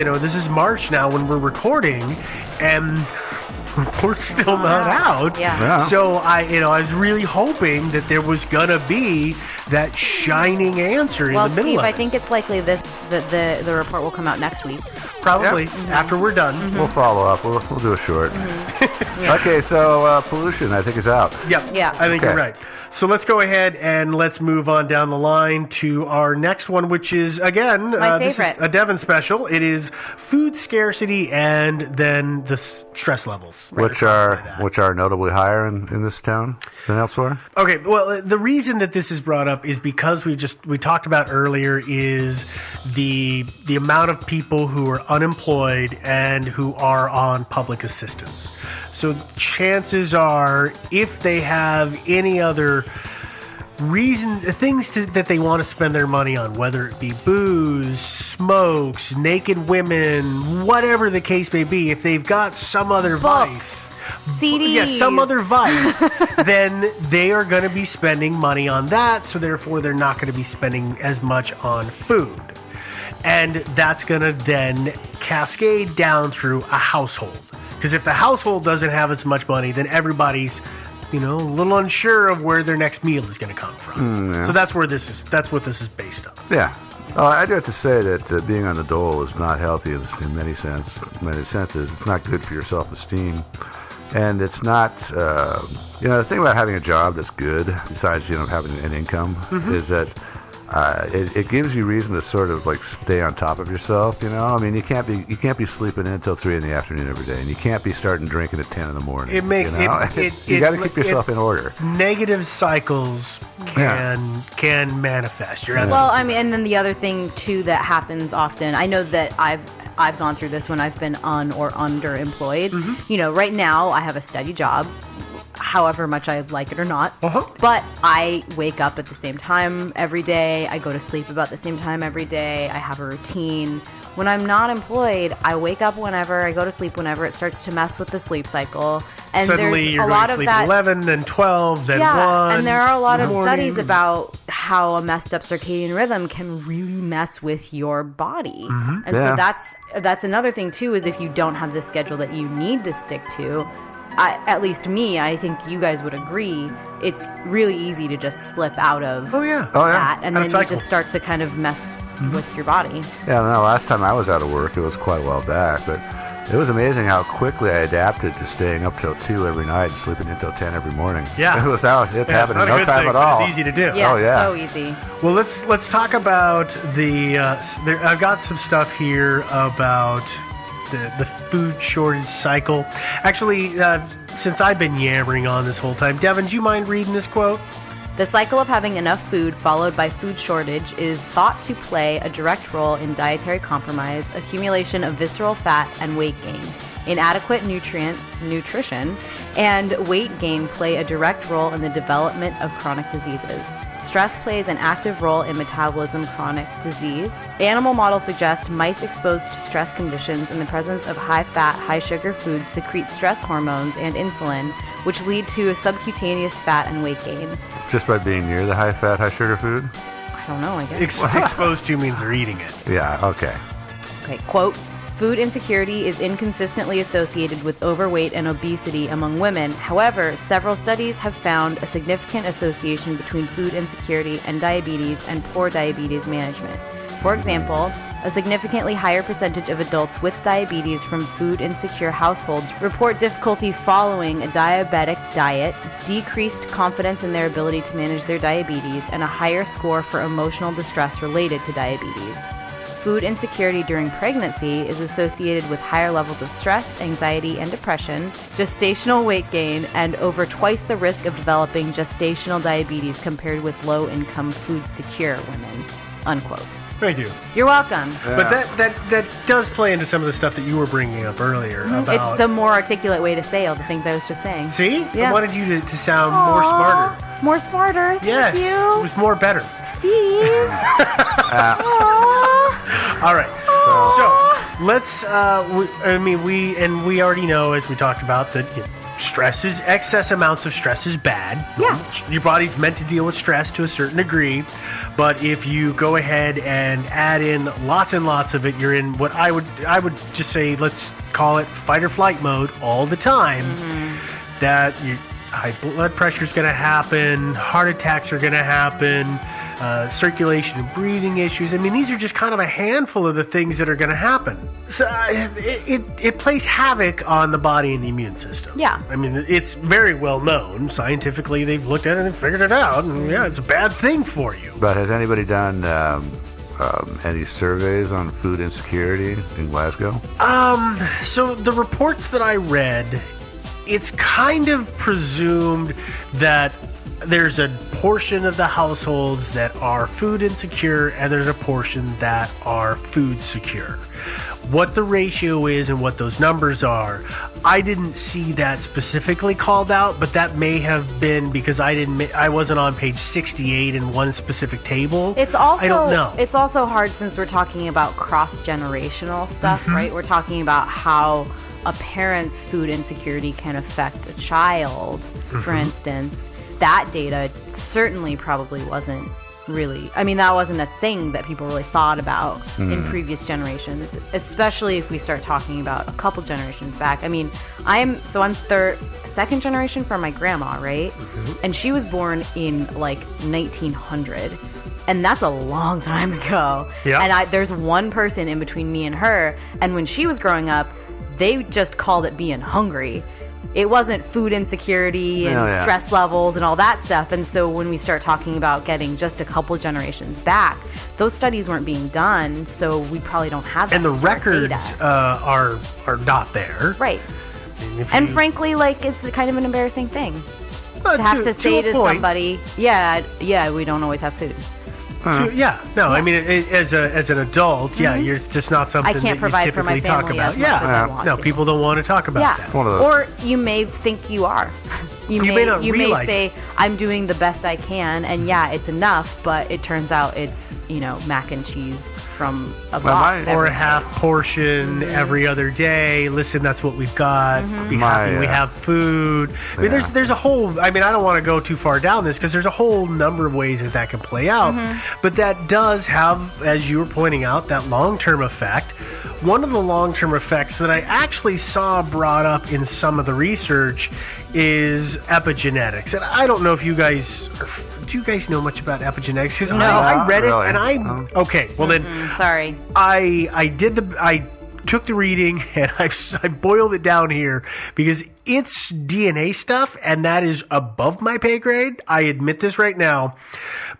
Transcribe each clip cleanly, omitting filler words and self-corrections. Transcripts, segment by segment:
This is March now when we're recording, and we're still not out. Yeah. So I was really hoping that there was gonna be that shining answer in the middle Steve, of it. I think it's likely that the report will come out next week. Probably after we're done. We'll follow up. We'll do a short. Okay, so pollution, I think, is out. Yep. Yeah. I think you're right. So let's go ahead and let's move on down the line to our next one, which is, again, My this favorite. is a Devon special. It is food scarcity and then the stress levels. Which are notably higher in this town than elsewhere? Okay, well, the reason that this is brought up is because we talked about earlier is the amount of people who are unemployed and who are on public assistance. So chances are, if they have any other things that they want to spend their money on, whether it be booze, smokes, naked women, whatever the case may be, if they've got some other vice, CDs. some other vice, then they are going to be spending money on that. So therefore, they're not going to be spending as much on food. And that's going to then cascade down through a household. Because if the household doesn't have as much money, then everybody's, a little unsure of where their next meal is going to come from. So that's what this is based on. Yeah. I do have to say that being on the dole is not healthy in many senses. It's not good for your self-esteem. And it's not, the thing about having a job that's good, besides, having an income, is that it gives you reason to sort of stay on top of yourself. I mean, you can't be sleeping in until 3 p.m. every day, and you can't be starting drinking at 10 in the morning. It makes you got to keep yourself in order. Negative cycles can manifest. And then the other thing too that happens often. I know that I've gone through this when I've been or underemployed. Right now I have a steady job, however much I like it or not. But I wake up at the same time every day. I go to sleep about the same time every day. I have a routine. When I'm not employed, I wake up whenever, I go to sleep whenever. It starts to mess with the sleep cycle. And suddenly there's you're a going lot to of sleep that, at 11, then 12, then 1. And there are a lot of morning. studies about how a messed up circadian rhythm can really mess with your body. And so that's another thing too, is if you don't have the schedule that you need to stick to, at least me, I think you guys would agree, it's really easy to just slip out of that, and then you just start to kind of mess with your body. Yeah, no, last time I was out of work, it was quite a while back, but it was amazing how quickly I adapted to staying up till 2 every night and sleeping until 10 every morning. Yeah. It happened in no time at all. It's easy to do. Yeah, so easy. Well, let's talk about I've got some stuff here about the food shortage cycle. Actually, since I've been yammering on this whole time, Devin, do you mind reading this quote? The cycle of having enough food followed by food shortage is thought to play a direct role in dietary compromise, accumulation of visceral fat, and weight gain. Inadequate nutrition and weight gain play a direct role in the development of chronic diseases. Stress plays an active role in metabolism chronic disease. Animal models suggest mice exposed to stress conditions in the presence of high-fat, high-sugar foods secrete stress hormones and insulin, which lead to subcutaneous fat and weight gain. Just by being near the high-fat, high-sugar food? I don't know, I guess. Exposed to means they're eating it. Yeah, okay. Okay, quote, food insecurity is inconsistently associated with overweight and obesity among women. However, several studies have found a significant association between food insecurity and diabetes and poor diabetes management. For example, a significantly higher percentage of adults with diabetes from food insecure households report difficulty following a diabetic diet, decreased confidence in their ability to manage their diabetes, and a higher score for emotional distress related to diabetes. Food insecurity during pregnancy is associated with higher levels of stress, anxiety, and depression, gestational weight gain, and over twice the risk of developing gestational diabetes compared with low-income food-secure women. Unquote. Thank you. You're welcome. Yeah. But that does play into some of the stuff that you were bringing up earlier about... It's the more articulate way to say all the things I was just saying. See? Yeah. I wanted you to sound more smarter. More smarter. Yes. Thank you. It was more better. Steve. All right. So let's. We already know, as we talked about, that excess amounts of stress is bad. Yeah. Your body's meant to deal with stress to a certain degree, but if you go ahead and add in lots and lots of it, you're in what I would just say, let's call it fight or flight mode all the time. That high blood pressure is going to happen, heart attacks are going to happen, circulation and breathing issues. I mean, these are just kind of a handful of the things that are going to happen. So it plays havoc on the body and the immune system. Yeah. I mean, it's very well known. Scientifically, they've looked at it and figured it out. And yeah, it's a bad thing for you. But has anybody done any surveys on food insecurity in Glasgow? So the reports that I read, it's kind of presumed that there's a portion of the households that are food insecure and there's a portion that are food secure. What the ratio is and what those numbers are, I didn't see that specifically called out, but that may have been because I wasn't on page 68 in one specific table. It's also, I don't know. It's also hard since we're talking about cross-generational stuff, right? We're talking about how a parent's food insecurity can affect a child, for instance. That data certainly probably wasn't really, I mean, that wasn't a thing that people really thought about in previous generations, especially if we start talking about a couple generations back. I mean, I'm second generation from my grandma, right? And she was born in like 1900. And that's a long time ago. Yeah. And there's one person in between me and her. And when she was growing up, they just called it being hungry. It wasn't food insecurity and stress levels and all that stuff. And so when we start talking about getting just a couple generations back, those studies weren't being done, so we probably don't have that. And the records data. are not there. Right. And frankly, like, it's kind of an embarrassing thing to have to say to somebody, yeah, we don't always have food. I mean, as an adult, you're just not something I can't that provide you for my typically talk family about. as much as I want to. People don't want to talk about that. Or you may think you are. You may say, I'm doing the best I can, and it's enough, but it turns out it's, mac and cheese from a box. Or a half portion every other day. Listen, that's what we've got. Be happy we have food. I mean, there's a whole, I mean, I don't want to go too far down this because there's a whole number of ways that can play out. But that does have, as you were pointing out, that long-term effect. One of the long-term effects that I actually saw brought up in some of the research is epigenetics. And I don't know if you guys do you guys know much about epigenetics? Because I read it and okay. Well then, sorry. I took the reading and I boiled it down here because it's DNA stuff and that is above my pay grade. I admit this right now.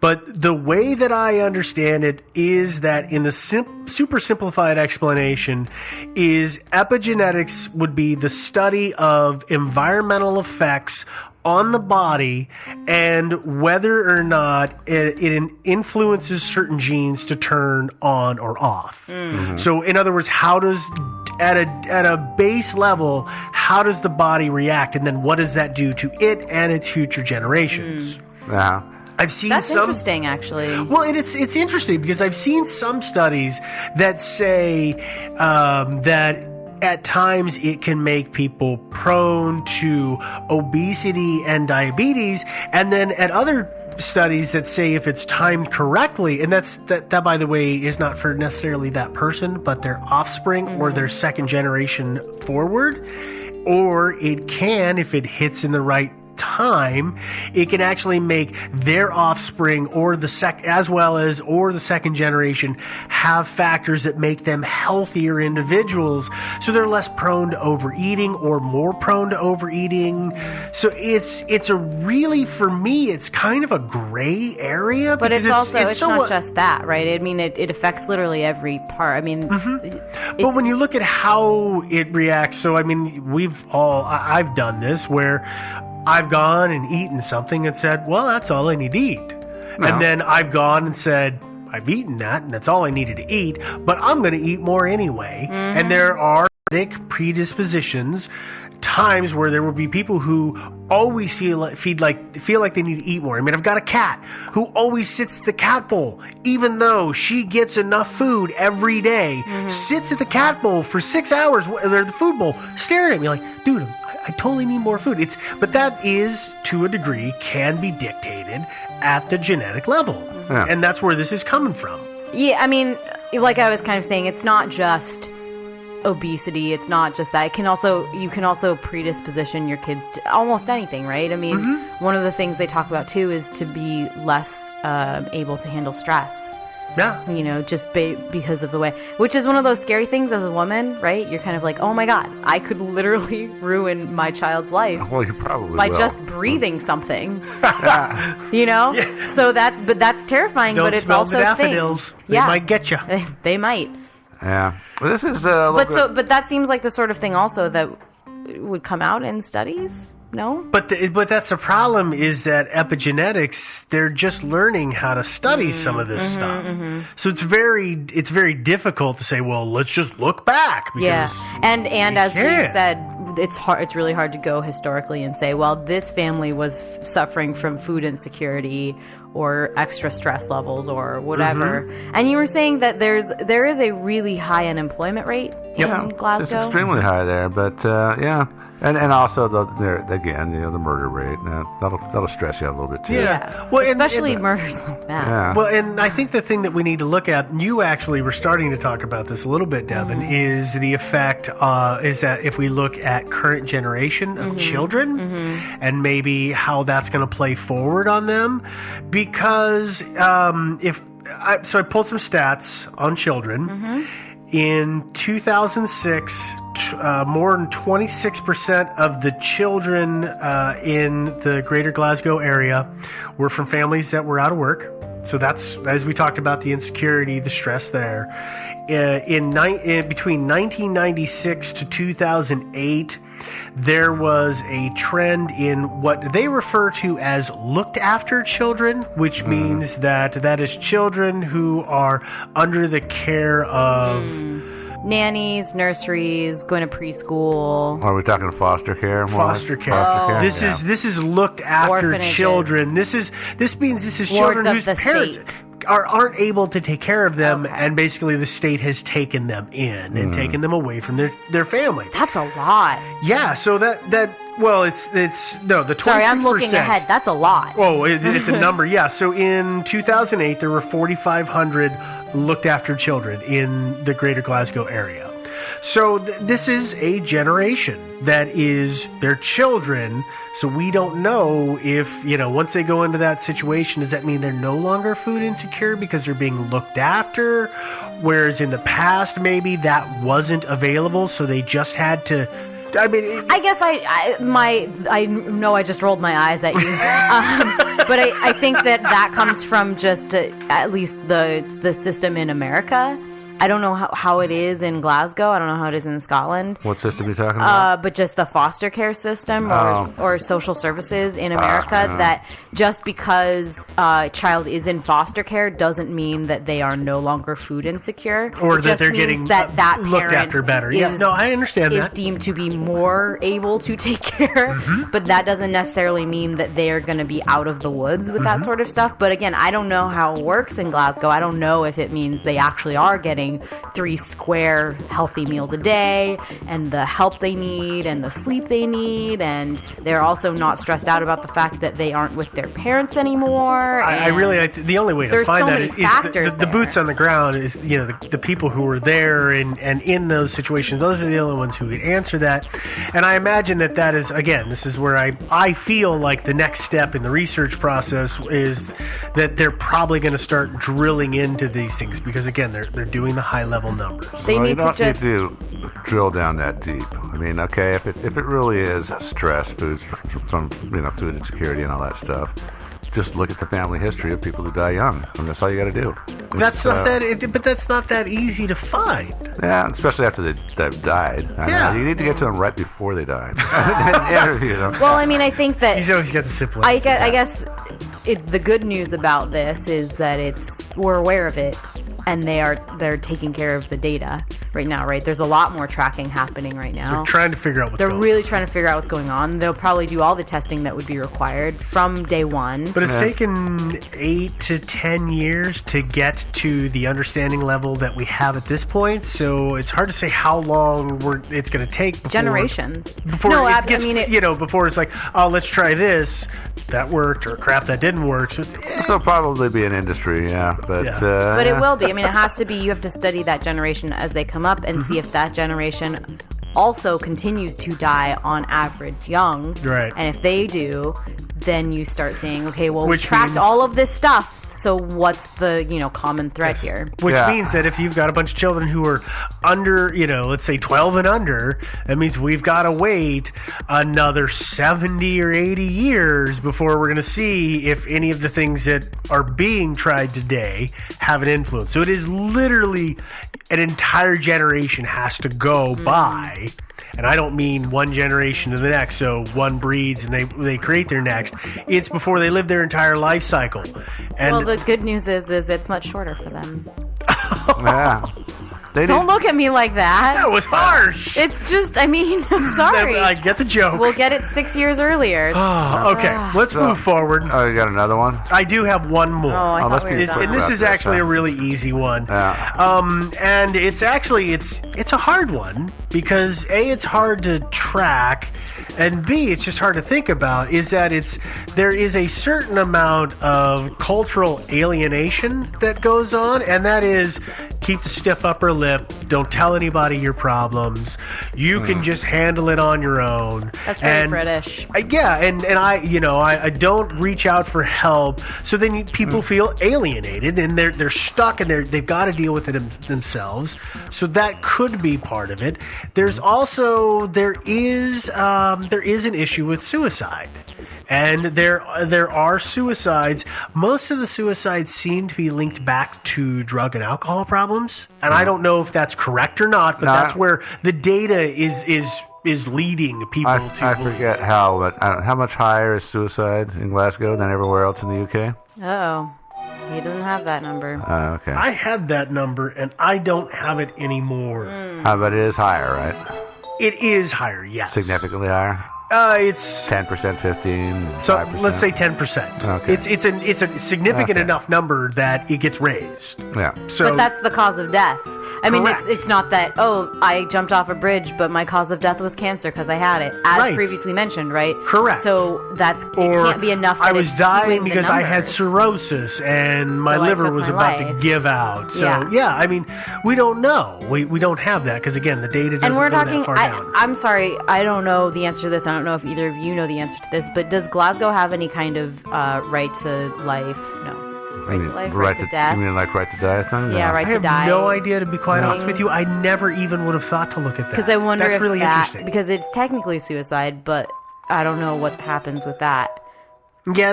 But the way that I understand it is that in the super simplified explanation is epigenetics would be the study of environmental effects on the body and whether or not it influences certain genes to turn on or off. So in other words, how does at a base level, how does the body react, and then what does that do to it and its future generations? I've seen That's interesting, actually. Well, it's interesting because I've seen some studies that say that at times it can make people prone to obesity and diabetes, and then at other studies that say if it's timed correctly, and that by the way is not for necessarily that person, but their offspring or their second generation forward, or it can, if it hits in the right time, it can actually make their offspring or the second generation have factors that make them healthier individuals, so they're less prone to overeating or more prone to overeating. So it's a really, for me, it's kind of a gray area. But it's not just that, right? I mean, it affects literally every part. I mean, but when you look at how it reacts, so I mean, I've done this where I've gone and eaten something and said, well, that's all I need to eat. No. And then I've gone and said, I've eaten that and that's all I needed to eat, but I'm going to eat more anyway. And there are genetic predispositions, times where there will be people who always feel like they need to eat more. I mean, I've got a cat who always sits at the cat bowl, even though she gets enough food every day, sits at the cat bowl for 6 hours, or the food bowl, staring at me like, dude, I totally need more food. But that is, to a degree, can be dictated at the genetic level. Yeah. And that's where this is coming from. Yeah, I mean, like I was kind of saying, it's not just obesity. It's not just that. You can also predisposition your kids to almost anything, right? I mean, one of the things they talk about too is to be less able to handle stress. Yeah. You know, just because of the way, which is one of those scary things as a woman, right? You're kind of like, oh my God, I could literally ruin my child's life Well, you probably by will. just breathing something. You know? Yeah. So that's terrifying, Don't but it's smell also the a thing. daffodils. They Yeah. might get you. They might. Yeah. Well, this is a little bit... But that seems like the sort of thing also that would come out in studies. No? But that's the problem, is that epigenetics, they're just learning how to study some of this stuff. So it's very difficult to say, well, let's just look back. Because Yeah. And as we can't. said, it's really hard to go historically and say, well, this family was suffering from food insecurity or extra stress levels or whatever. And you were saying that there is a really high unemployment rate in Glasgow. It's extremely high there, but yeah. And also, the murder rate. That'll stress you out a little bit, too. Yeah. Well, especially murders like that. Yeah. Well, and I think the thing that we need to look at, and you actually were starting to talk about this a little bit, Devin, is the effect, is that if we look at current generation of children and maybe how that's going to play forward on them. Because I pulled some stats on children. In 2006, more than 26% of the children in the greater Glasgow area were from families that were out of work. So that's, as we talked about, the insecurity, the stress there. Between 1996 to 2008, there was a trend in what they refer to as looked after children, which means that is children who are under the care of nannies, nurseries, going to preschool. Are we talking foster care? more? Foster care. Foster care. This is looked after Orphanages. children. This means this is Wards children of whose the parents state. aren't able to take care of them, Okay. and basically the state has taken them in and taken them away from their family. That's a lot. Yeah, so the 26%. Sorry, I'm looking ahead. That's a lot. Oh, it's a number. Yeah. So in 2008, there were 4,500 looked after children in the greater Glasgow area. So this is a generation that is their children. So we don't know if, once they go into that situation, does that mean they're no longer food insecure because they're being looked after? Whereas in the past, maybe that wasn't available, so they just had to. I mean, I guess I know I just rolled my eyes at you, but I think that comes from just at least the system in America. I don't know how it is in Glasgow. I don't know how it is in Scotland. What system are you talking about? But just the foster care system or social services in America, that just because a child is in foster care doesn't mean that they are no longer food insecure. or It that just they're means getting that looked parent after better. Yeah, no, I understand is that. deemed to be more able to take care, but that doesn't necessarily mean that they are going to be out of the woods with that sort of stuff. But again, I don't know how it works in Glasgow. I don't know if it means they actually are getting 3 square healthy meals a day and the help they need and the sleep they need, and they're also not stressed out about the fact that they aren't with their parents anymore. The only way to there's find so that many is factors the boots on the ground is, the people who are there and in those situations, those are the only ones who can answer that. And I imagine that is, again, this is where I feel like the next step in the research process is that they're probably going to start drilling into these things, because again, they're doing the high level numbers. They need you don't to just need to drill down that deep. I mean, okay, if it really is stress, food from food insecurity and all that stuff, just look at the family history of people who die young, and that's all you got to do. But that's not that easy to find. Yeah, especially after they've died. Yeah. You need to get to them right before they die. Well, I mean, I think that He's always got the simple. I guess the good news about this is that we're aware of it, and they're taking care of the data right now, right? There's a lot more tracking happening right now. They're trying to figure out what's They're going really on. trying to figure out what's going on. They'll probably do all the testing that would be required from day one. But it's taken 8 to 10 years to get to the understanding level that we have at this point. So it's hard to say how long it's going to take. Generations. Before No, it gets, I mean, before it's like, oh, let's try this. That worked, or crap, that didn't work. So, So probably be an industry, but but it will be. I mean, it has to be. You have to study that generation as they come up and see if that generation also continues to die on average young. Right. And if they do, then you start saying, okay, well, we Which tracked means- all of this stuff. So what's the common thread here? Which means that if you've got a bunch of children who are under, let's say 12 and under, that means we've got to wait another 70 or 80 years before we're going to see if any of the things that are being tried today have an influence. So it is literally an entire generation has to go by. And I don't mean one generation to the next, so one breeds and they create their next. It's before they live their entire life cycle. And Well, the good news is it's much shorter for them. Yeah. They Don't look at me like that. that was harsh. It's just, I'm sorry. I get the joke. We'll get it 6 years earlier. Okay, let's move forward. Oh, you got another one? I do have one more. Oh, I let's thought we be were done. And this about is this, actually huh? a really easy one. Yeah. And it's actually it's a hard one because A, it's hard to track, and B, it's just hard to think about, is that there is a certain amount of cultural alienation that goes on, and that is keep the stiff upper lip, don't tell anybody your problems, you can just handle it on your own. That's very And British. and I don't reach out for help. So then people feel alienated and they're stuck and they've got to deal with it themselves. So that could be part of it. There's also there is an issue with suicide. And there are suicides. Most of the suicides seem to be linked back to drug and alcohol problems. And I don't know if that's correct or not, but that's where the data is leading people to. I forget how much higher is suicide in Glasgow than everywhere else in the UK? Oh, he doesn't have that number. Okay. I had that number and I don't have it anymore. But it is higher, right? It is higher, yes. Significantly higher? It's 10%, 15, so 5%? let's say 10%. Okay. It's a significant enough number that it gets raised. Yeah. So But that's the cause of death. I mean, Correct. it's not that, I jumped off a bridge, but my cause of death was cancer because I had it, as Right. previously mentioned, right? Correct. So it or can't be enough I that was it's dying skewing the because I had numbers. cirrhosis and my So I liver took was my about to life. give out. So Yeah. I mean, we don't know. We don't have that because again, the data doesn't And we're go talking, that far down. I'm sorry, I don't know the answer to this. I don't know if either of you know the answer to this, but does Glasgow have any kind of right to life? No. Right to life, right to death? You mean like right to die thing? Yeah, No. right I to have die. no idea, to be quite honest with Things. you. I never even would have thought to look at that. Because I wonder That's if really interesting. because it's technically suicide, but I don't know what happens with that. Yeah,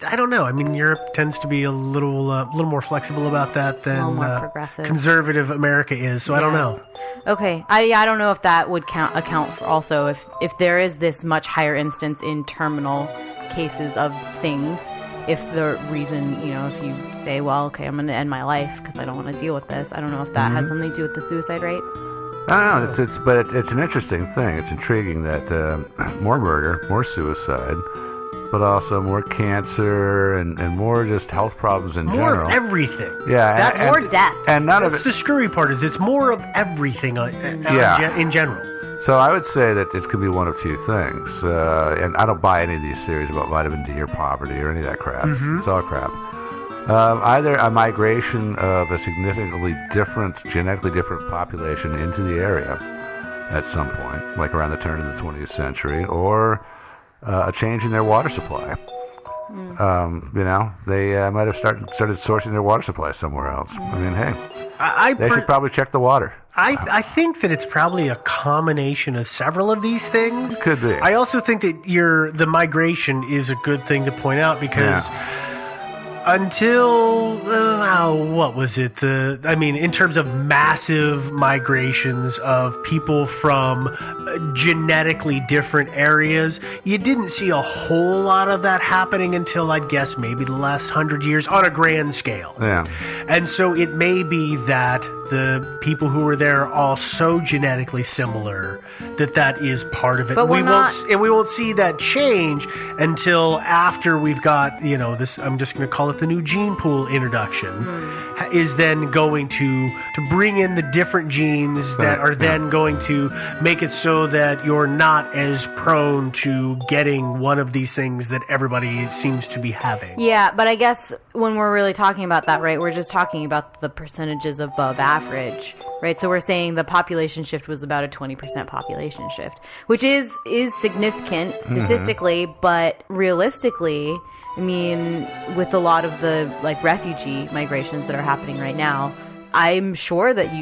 I don't know. I mean, Europe tends to be a little more flexible about that than A little more progressive. conservative America is. So I don't Yeah. know. Okay, I don't know if that would account for also if there is this much higher instance in terminal cases of things. If the reason, if you say, well, okay, I'm going to end my life because I don't want to deal with this, I don't know if that has something to do with the suicide rate. I don't know. But it's an interesting thing. It's intriguing that more murder, more suicide, but also more cancer and more just health problems in More general. of everything. Yeah, That's and, More death. and none of That's it. the screwy part. Is it's more of everything in general. So I would say that it could be one of two things, and I don't buy any of these theories about vitamin D or poverty or any of that crap. It's all crap. Either a migration of a significantly different, genetically different population into the area at some point, like around the turn of the 20th century, or a change in their water supply. They might have started sourcing their water supply somewhere else. I mean, hey, they should probably check the water. I think that it's probably a combination of several of these things. Could be. I also think that the migration is a good thing to point out because until what was it? In terms of massive migrations of people from genetically different areas, you didn't see a whole lot of that happening until, I'd guess, maybe the last 100 years on a grand scale. Yeah. And so it may be that the people who were there are all so genetically similar that is part of it. But we won't see that change until after we've got, this, I'm just going to call it the new gene pool introduction, is then going to bring in the different genes that are then going to make it so that you're not as prone to getting one of these things that everybody seems to be having. Yeah, but I guess when we're really talking about that, right, we're just talking about the percentages above average, right? So we're saying the population shift was about a 20% population shift, which is significant statistically, but realistically, I mean, with a lot of the refugee migrations that are happening right now, I'm sure that